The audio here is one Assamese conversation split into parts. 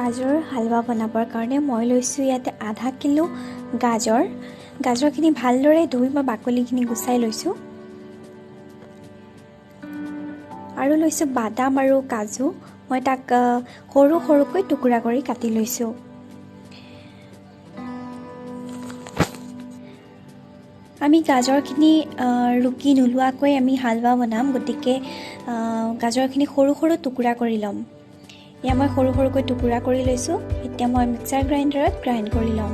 গাজৰ হালৱা বনাবৰ কাৰণে মই লৈছোঁ ইয়াতে আধা কিলো গাজৰখিনি ভালদৰে ধুই মই বাকলিখিনি গুচাই লৈছোঁ আৰু লৈছোঁ বাদাম আৰু কাজু মই তাক সৰু সৰুকৈ টুকুৰা কৰি কাটি লৈছোঁ আমি গাজৰখিনি ৰুকি নোলোৱাকৈ আমি হালৱা বনাম গতিকে গাজৰখিনি সৰু সৰু টুকুৰা কৰি ল'ম ইয়া মই সৰু সৰুকৈ টুকুৰা কৰি লৈছোঁ এতিয়া মই মিক্সাৰ গ্ৰাইণ্ডাৰত গ্ৰাইণ্ড কৰি ল'ম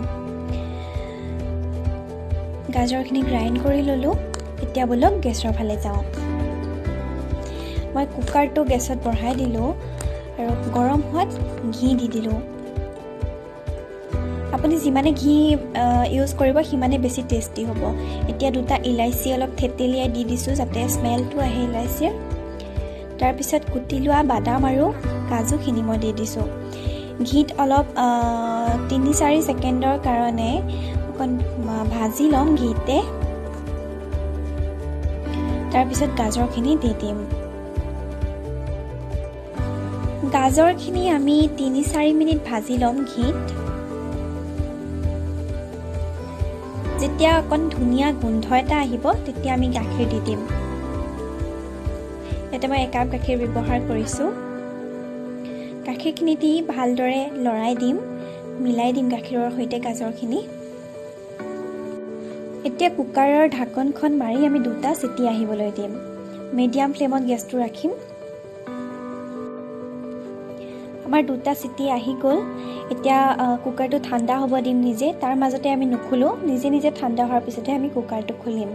গাজৰখিনি গ্ৰাইণ্ড কৰি ল'লোঁ এতিয়া বলক গেছৰ ফালে যাওঁ মই কুকাৰটো গেছত বঢ়াই দিলোঁ আৰু গৰম হোৱাত ঘি দি দিলোঁ আপুনি যিমানে ঘি ইউজ কৰিব সিমানে বেছি টেষ্টি হ'ব এতিয়া দুটা ইলাইচি অলপ থেতেলিয়াই দি দিছোঁ যাতে স্মেলটো আহে ইলাইচিৰ তাৰপিছত কুটি লোৱা বাদাম আৰু কাজুখিনি মই দি দিছোঁ ঘিত অলপ 3-4 ছেকেণ্ডৰ কাৰণে অকণ ভাজি ল'ম ঘিতে তাৰপিছত গাজৰখিনি দি দিম গাজৰখিনি আমি 3-4 মিনিট ভাজি ল'ম ঘিত যেতিয়া অকণ ধুনীয়া গোন্ধ এটা আহিব তেতিয়া আমি গাখীৰ দি দিম ইয়াতে মই 1 কাপ গাখীৰ ব্যৱহাৰ কৰিছোঁ গাখীৰখিনি দি ভালদৰে লৰাই দিম মিলাই দিম গাখীৰৰ সৈতে গাজৰখিনি এতিয়া কুকাৰৰ ঢাকনখন মাৰি আমি দুটা চিটি আহিবলৈ দিম মিডিয়াম ফ্লেমত গেছটো ৰাখিম আমাৰ দুটা চিটি আহি গ'ল এতিয়া কুকাৰটো ঠাণ্ডা হ'ব দিম নিজে তাৰ মাজতে আমি নুখুলো নিজে নিজে ঠাণ্ডা হোৱাৰ পিছতে আমি কুকাৰটো খুলিম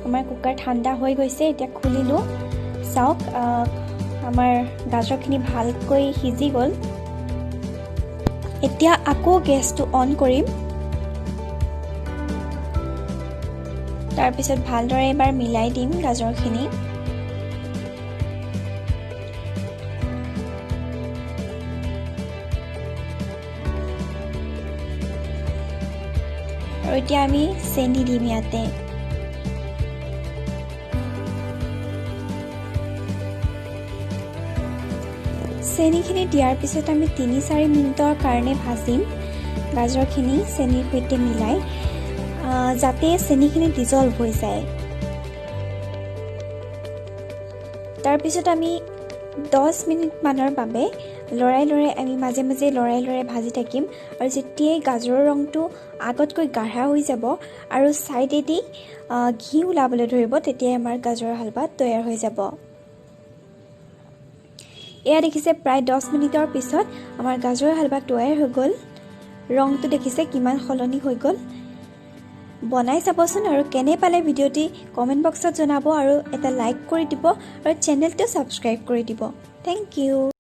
আমাৰ কুকাৰ ঠাণ্ডা হৈ গৈছে এতিয়া খুলিলো চাওক আমাৰ গাজৰখিনি ভালকৈ সিজি গ'ল এতিয়া আকৌ গেছটো অন কৰিম তাৰপিছত ভালদৰে এবাৰ মিলাই দিম গাজৰখিনি আৰু এতিয়া আমি চেনি দিম ইয়াতে চেনিখিনি দিয়াৰ পিছত আমি 3-4 মিনিটৰ কাৰণে ভাজিম গাজৰখিনি চেনিৰ সৈতে মিলাই যাতে চেনিখিনি ডিজলভ হৈ যায় তাৰপিছত আমি 10 মিনিট মানৰ বাবে লৰাই আমি মাজে মাজে লৰাই ভাজি থাকিম আৰু যেতিয়াই গাজৰৰ ৰংটো আগতকৈ গাঢ়া হৈ যাব আৰু সাইডেদি ঘি ওলাবলৈ ধৰিব তেতিয়া আমাৰ গাজৰৰ হালৱা তৈয়াৰ হৈ যাব এয়া দেখিছে প্ৰায় 10 মিনিটৰ পিছত আমাৰ গাজৰৰ হালৱা তৈয়াৰ হৈ গ'ল ৰংটো দেখিছে কিমান সলনি হৈ গ'ল বনাই চাবচোন আৰু কেনে পালে ভিডিওটি কমেন্ট বক্সত জনাব আৰু এটা লাইক কৰি দিব আৰু চেনেলটো সাবস্ক্ৰাইব কৰি দিব থ্যাংক ইউ